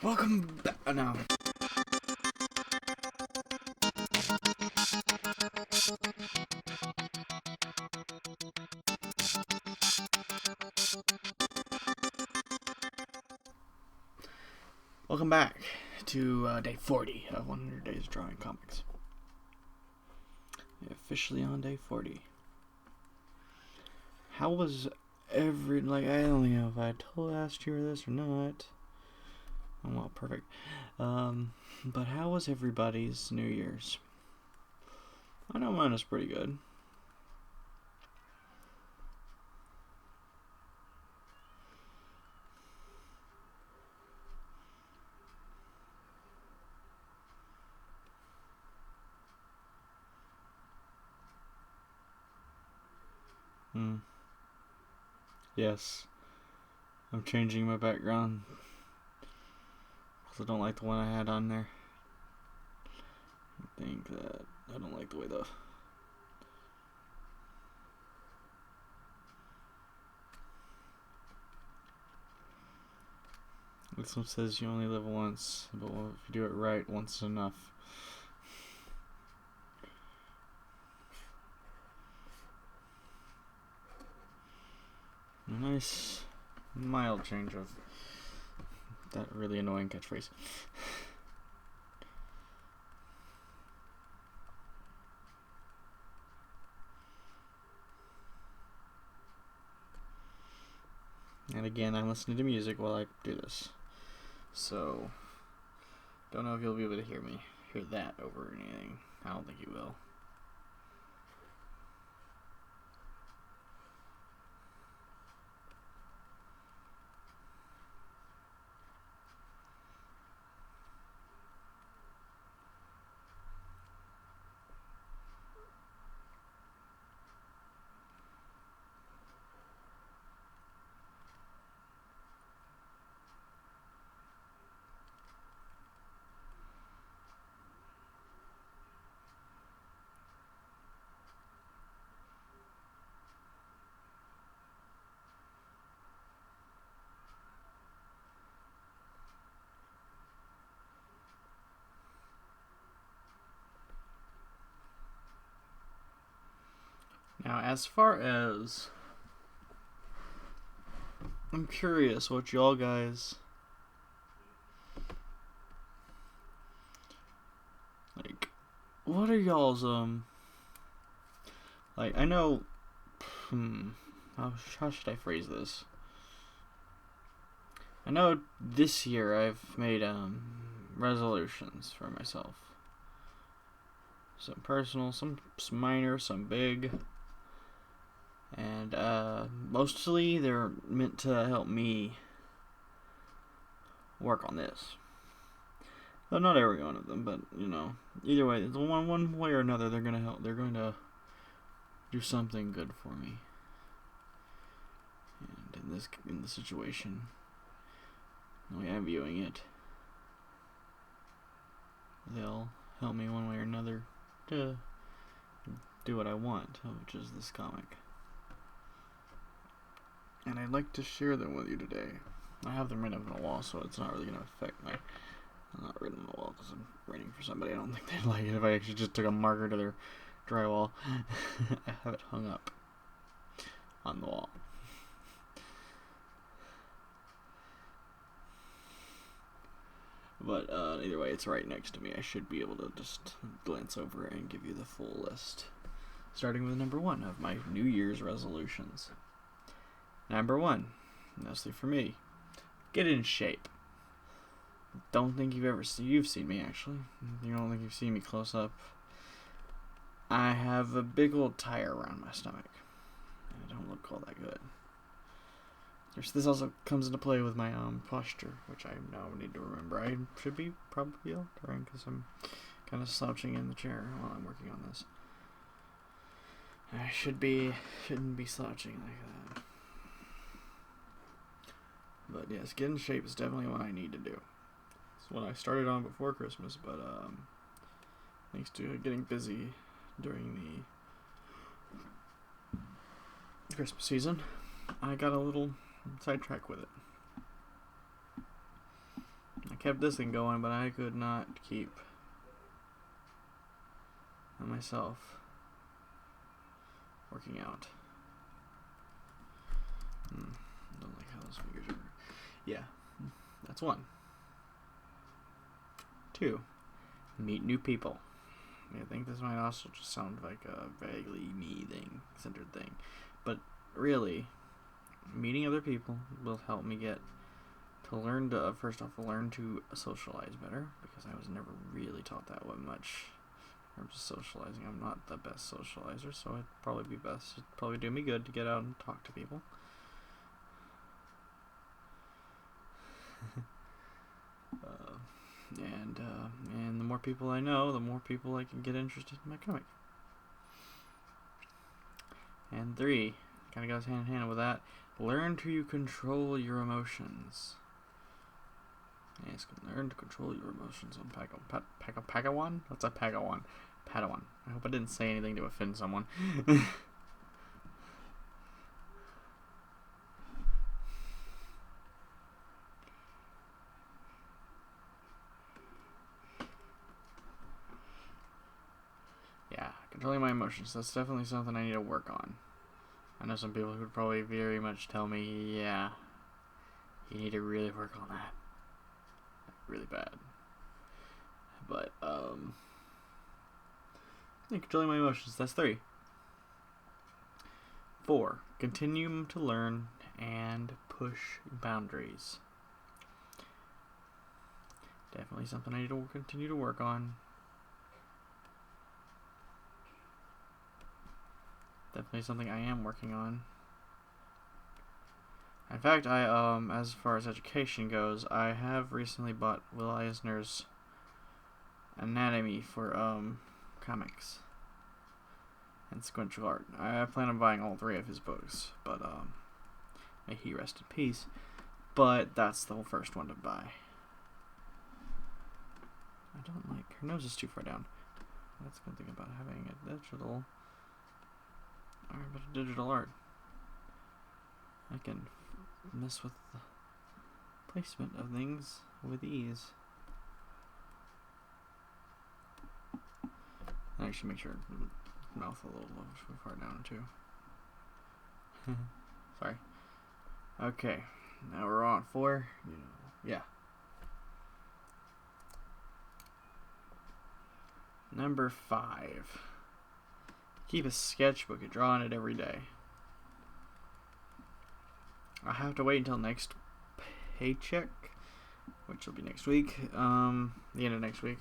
Welcome back. No. Welcome back to day 40 of 100 Days of Drawing Comics. We're officially on day 40. How was I don't know if I asked you this or not. Oh, well, perfect. But how was everybody's New Year's? I know mine was pretty good. Yes. I'm changing my background because I don't like the one I had on there. I don't like the way this one says you only live once, but if you do it right, once is enough. A nice, mild change of that really annoying catchphrase. And again, I'm listening to music while I do this. So, don't know if you'll be able to hear that over anything. I don't think you will. Now, as far as I'm curious what y'all guys like. What are y'all's like? I know. How should I phrase this? I know this year I've made resolutions for myself. Some personal, some minor, some big. And mostly they're meant to help me work on this. Well, not every one of them, but you know, either way, one way or another, they're gonna help. They're going to do something good for me. And in this situation, the way I'm viewing it, they'll help me one way or another to do what I want, which is this comic. And I'd like to share them with you today. I have them written up on a wall, so it's not really going to affect my... I'm not written on the wall because I'm writing for somebody. I don't think they'd like it if I actually just took a marker to their drywall. I have it hung up on the wall. But either way, it's right next to me. I should be able to just glance over it and give you the full list. Starting with number 1 of my New Year's resolutions. Number 1, mostly for me, get in shape. Don't think you've seen me actually. You don't think you've seen me close up. I have a big old tire around my stomach. I don't look all that good. This also comes into play with my posture, which I now need to remember. I should be probably altering because I'm kind of slouching in the chair while I'm working on this. I shouldn't be slouching like that. But yes, get in shape is definitely what I need to do. It's what I started on before Christmas, but thanks to getting busy during the Christmas season, I got a little sidetracked with it. I kept this thing going, but I could not keep myself working out. Don't like how those fingers are. Yeah, that's 1. 2, meet new people. I think this might also just sound like a vaguely me-centered thing, but really, meeting other people will help me get to learn to, first off, learn to socialize better, because I was never really taught that much in terms of socializing. I'm not the best socializer, so it'd probably be best. It'd probably do me good to get out and talk to people. And the more people I know, the more people I can get interested in my comic. And 3, kind of goes hand in hand with that, learn to control your emotions. Yes, learn to control your emotions on Padawan? What's a Padawan? Padawan. I hope I didn't say anything to offend someone. Yeah, controlling my emotions. That's definitely something I need to work on. I know some people who would probably very much tell me, yeah, you need to really work on that. Really bad. But, controlling my emotions. That's 3. 4, continue to learn and push boundaries. Definitely something I need to continue to work on. Definitely something I am working on. In fact, as far as education goes, I have recently bought Will Eisner's Anatomy for, comics and sequential art. I plan on buying all 3 of his books, but, may he rest in peace. But that's the first one to buy. I don't like, her nose is too far down. That's a good thing about having a digital art. I can mess with the placement of things with ease. I should make sure mouth a little too far down too. Sorry. Okay, now we're on 4. Yeah. Number 5. Keep a sketchbook and draw on it every day. I have to wait until next paycheck, which will be next week, the end of next week,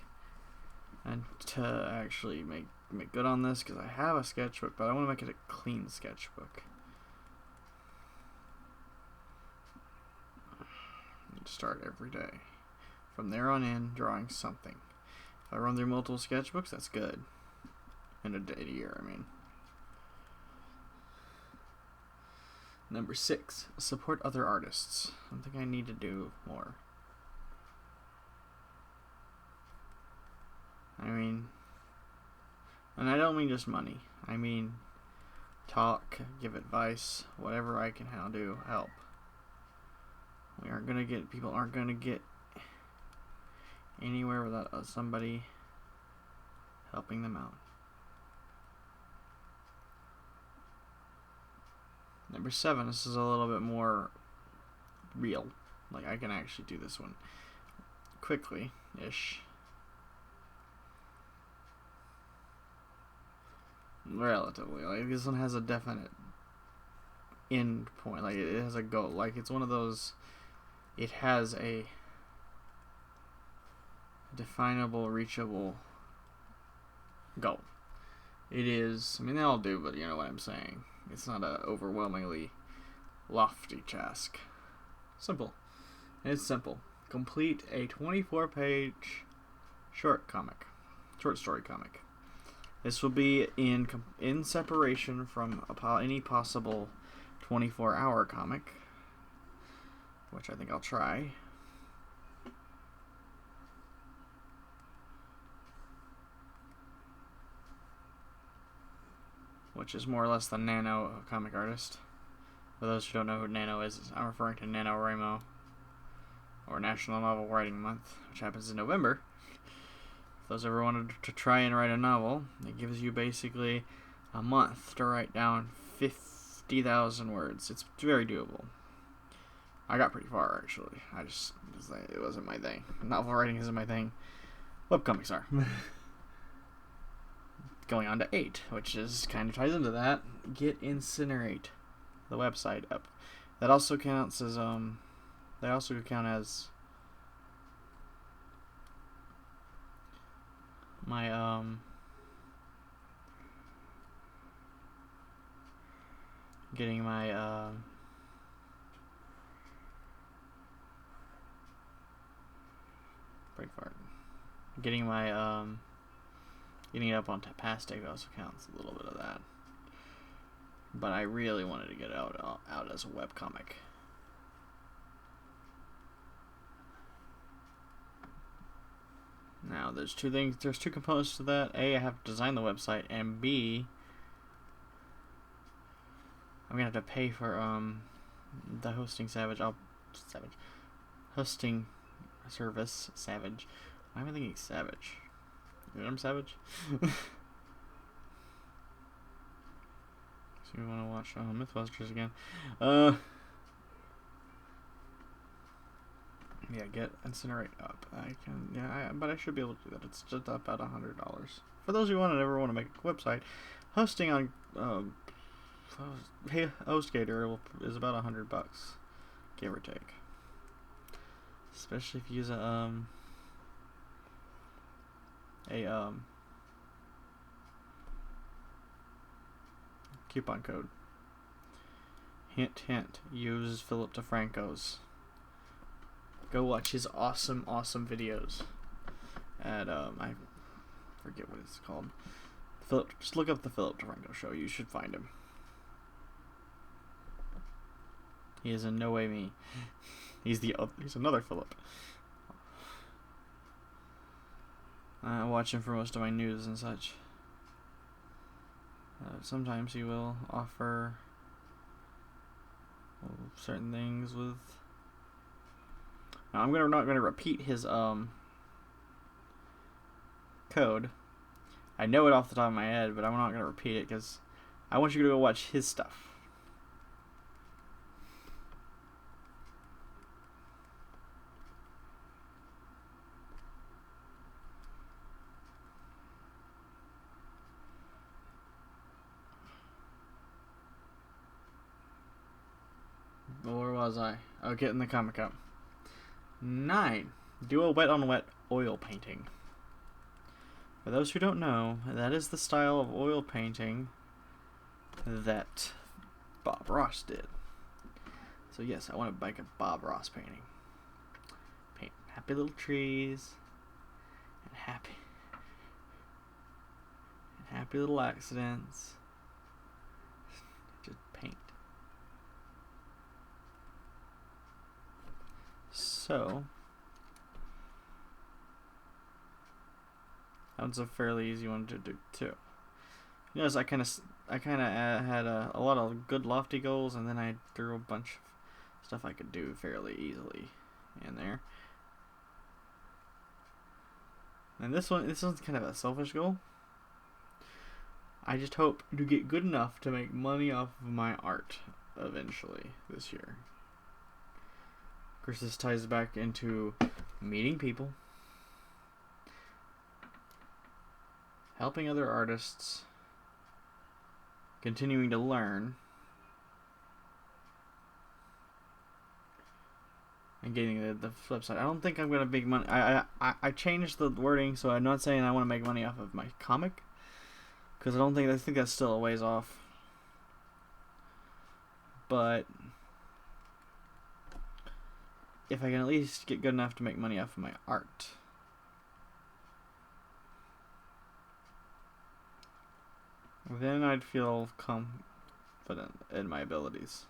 and to actually make good on this, because I have a sketchbook, but I want to make it a clean sketchbook. I need to start every day. From there on in, drawing something. If I run through multiple sketchbooks, that's good. In a year, I mean. Number 6, support other artists. Something I need to do more. I mean, and I don't mean just money. I mean, talk, give advice, whatever I can do, help. People aren't gonna get anywhere without somebody helping them out. Number 7, this is a little bit more real. Like, I can actually do this one quickly-ish. Relatively. Like, this one has a definite end point. Like, it has a goal. Like, it's one of those, it has a definable, reachable goal. It is, I mean, they all do, but you know what I'm saying. It's not a overwhelmingly lofty task. Simple. It's simple. Complete a 24-page short story comic. This will be in separation from any possible 24-hour comic, which I think I'll try. Which is more or less the Nano comic artist. For those who don't know who Nano is, I'm referring to NaNoWriMo, or National Novel Writing Month, which happens in November. If those ever wanted to try and write a novel, it gives you basically a month to write down 50,000 words. It's very doable. I got pretty far, actually. It wasn't my thing. Novel writing isn't my thing. Webcomics are. Going on to 8, which is kind of ties into that. Get NSinR8, the website, up. That also counts as They also could count as my getting my getting my getting it up on Tapastic also counts a little bit of that. But I really wanted to get it out as a webcomic. Now, there's two components to that. A, I have to design the website, and B, I'm gonna have to pay for the hosting hosting service Savage. Why am I thinking Savage? You know I'm Savage? So you want to watch Mythbusters again? Yeah, get NSinR8 up. But I should be able to do that. It's just about $100. For those who ever want to make a website, hosting on HostGator is about $100, give or take. Especially if you use a coupon code. Hint, hint. Use Philip DeFranco's. Go watch his awesome videos at I forget what it's called. Just look up the Philip DeFranco Show. You should find him. He is in no way me. He's another Philip. I watch him for most of my news and such. Sometimes he will offer certain things with. Now, I'm not gonna repeat his code. I know it off the top of my head, but I'm not gonna repeat it because I want you to go watch his stuff. Where was I? Oh, getting the comic up. 9. Do a wet-on-wet oil painting. For those who don't know, that is the style of oil painting that Bob Ross did. So yes, I want to make a Bob Ross painting. Paint happy little trees and happy little accidents. Just paint. So that was a fairly easy one to do too. Notice I kind of had a lot of good lofty goals, and then I threw a bunch of stuff I could do fairly easily in there. And this one's kind of a selfish goal. I just hope to get good enough to make money off of my art eventually this year. Of course, this ties back into meeting people, helping other artists, continuing to learn, and getting the flip side. I don't think I'm going to make money. I changed the wording, so I'm not saying I want to make money off of my comic, because I think that's still a ways off. But if I can at least get good enough to make money off of my art, then I'd feel confident in my abilities.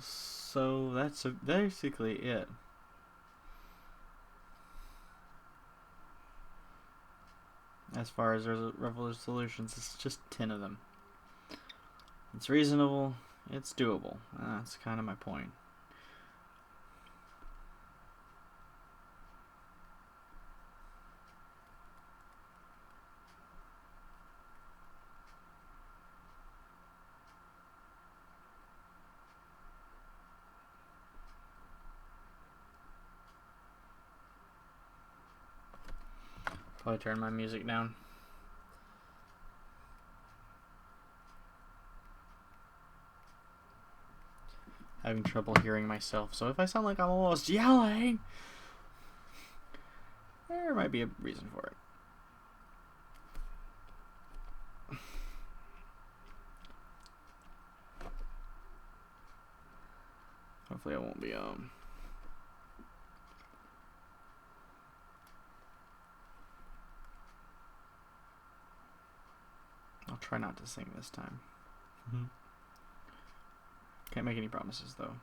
So that's basically it. As far as resolutions, it's just 10 of them. It's reasonable, it's doable. That's kind of my point. Probably turn my music down. Having trouble hearing myself, so if I sound like I'm almost yelling, there might be a reason for it. Hopefully I won't be I'll try not to sing this time. Can't make any promises though.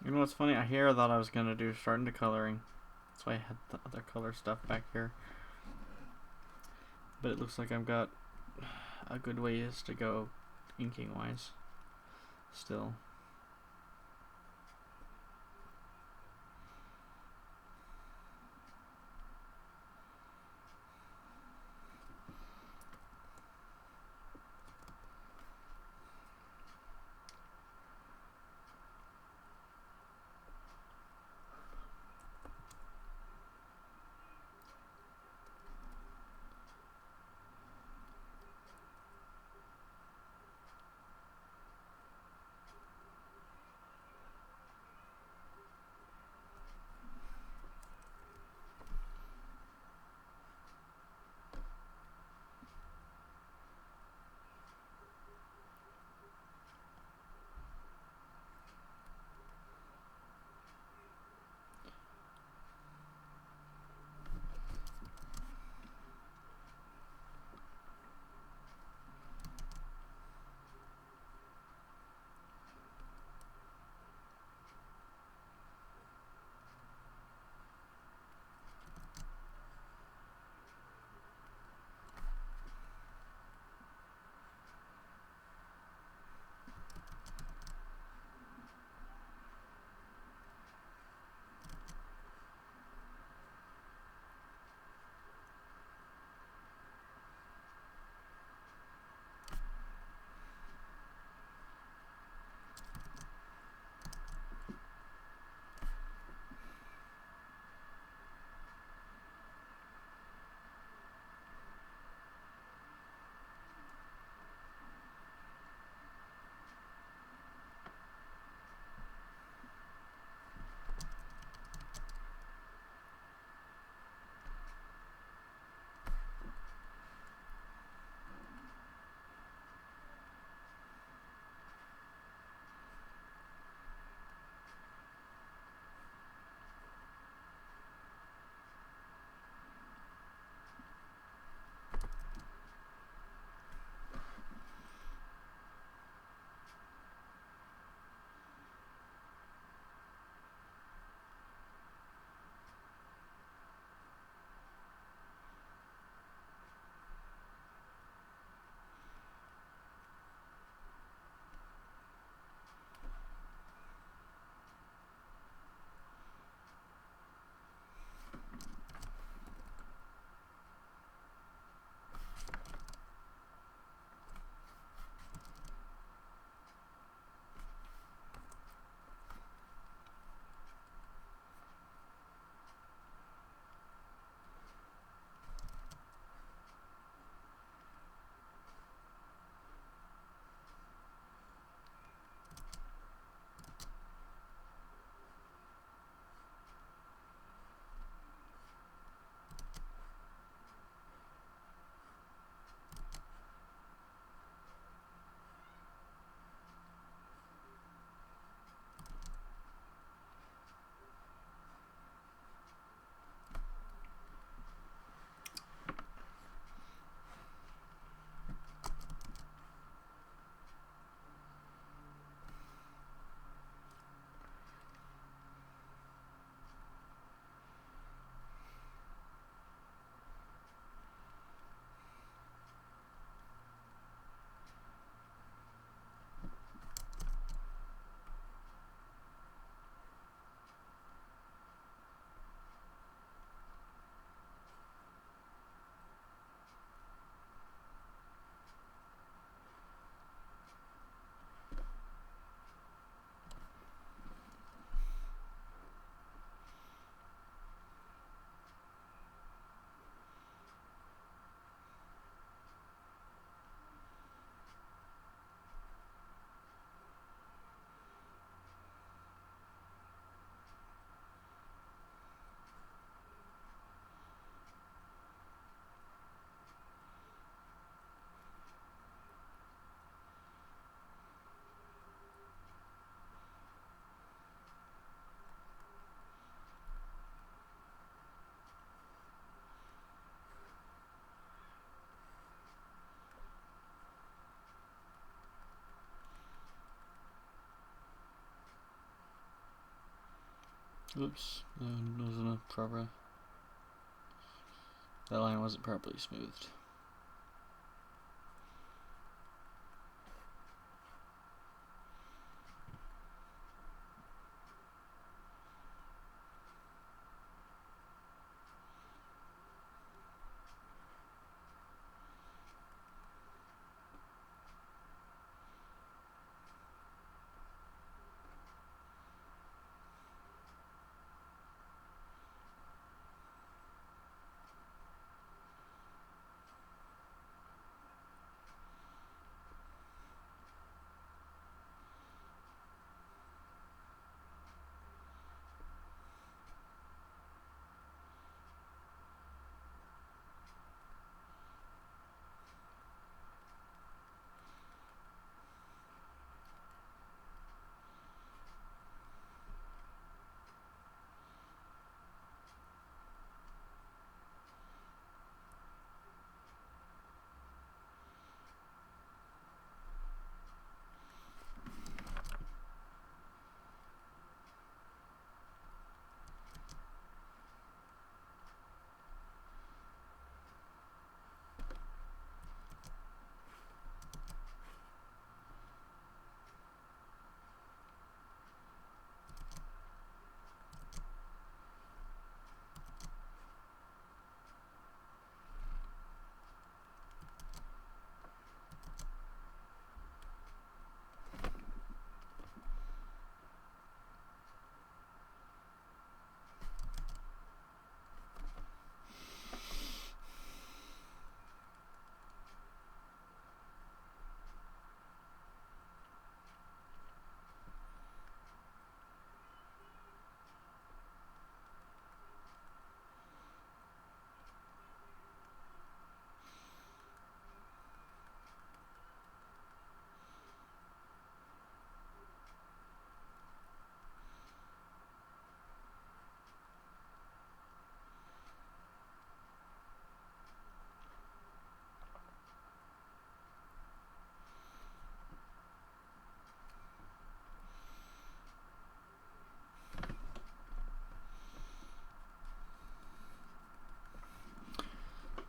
You know what's funny? I thought I was gonna do starting to coloring. That's why I had the other color stuff back here. But it looks like I've got a good ways to go inking wise still. Oops, that wasn't a proper. That line wasn't properly smoothed.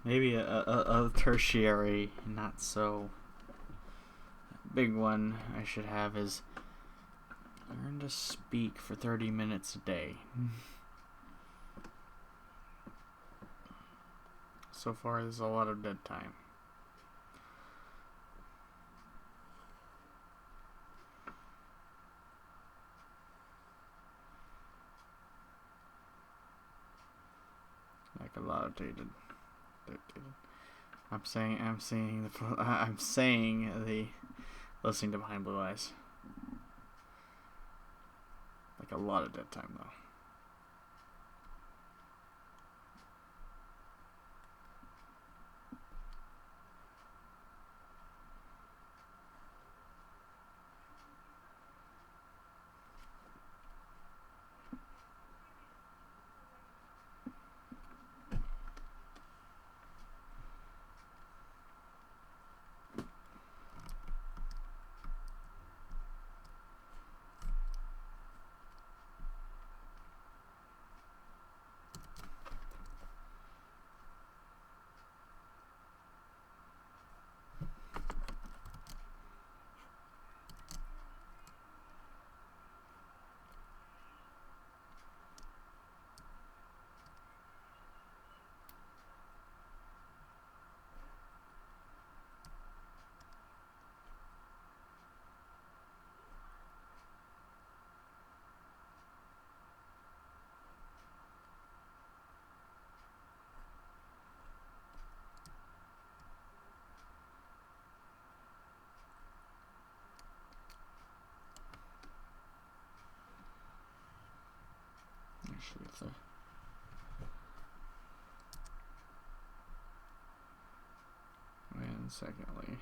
Maybe a tertiary, not so big one I should have is learn to speak for 30 minutes a day. So far, there's a lot of dead time. Like a lot of dated. I'm saying the listening to Behind Blue Eyes. Like a lot of dead time though. Actually, if and secondly,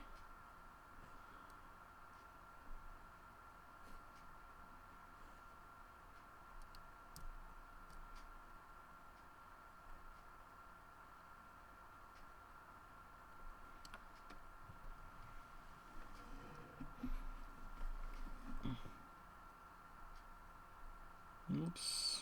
oops.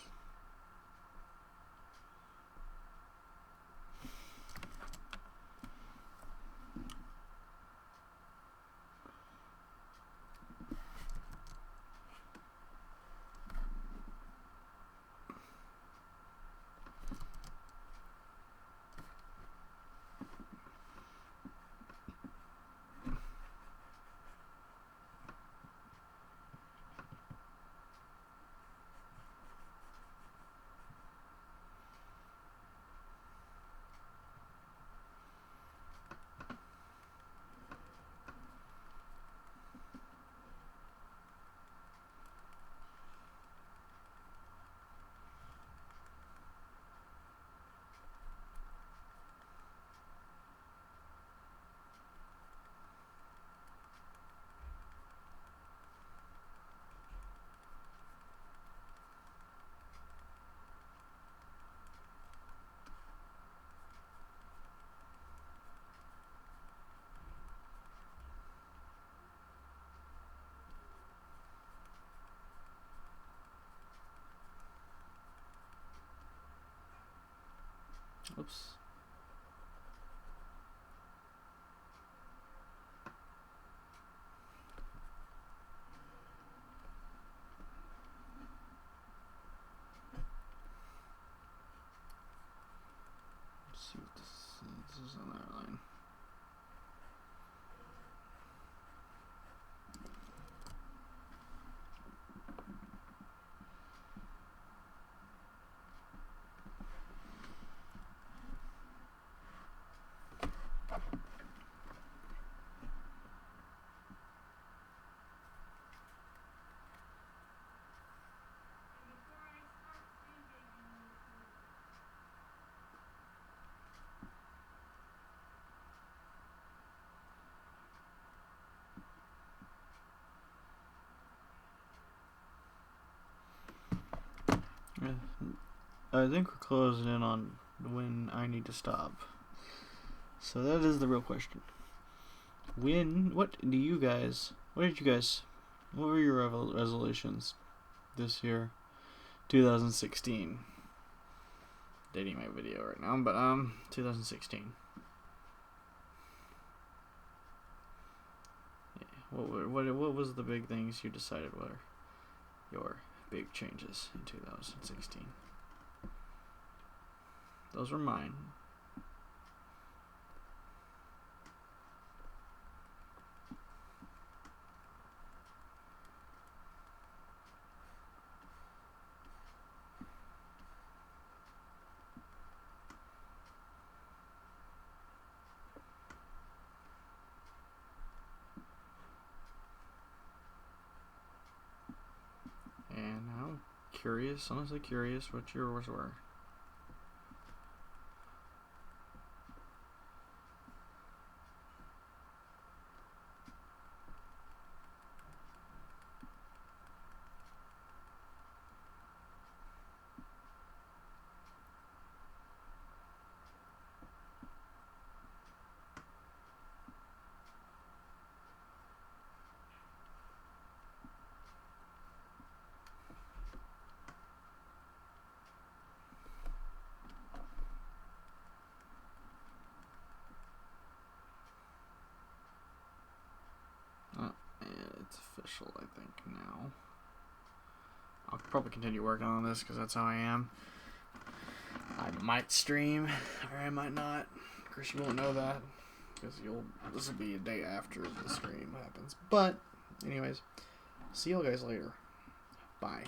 Oops. Let's see what this is. This is another line. I think we're closing in on when I need to stop. So that is the real question. What were your resolutions this year? 2016. Dating my video right now, but 2016. Yeah. What was the big things you decided were your big changes in 2016? Those were mine. And I'm honestly curious what yours were. It's official, I think, now. I'll probably continue working on this because that's how I am. I might stream, or I might not. Of course, you won't know that because this will be a day after the stream happens. But, anyways, see you guys later. Bye.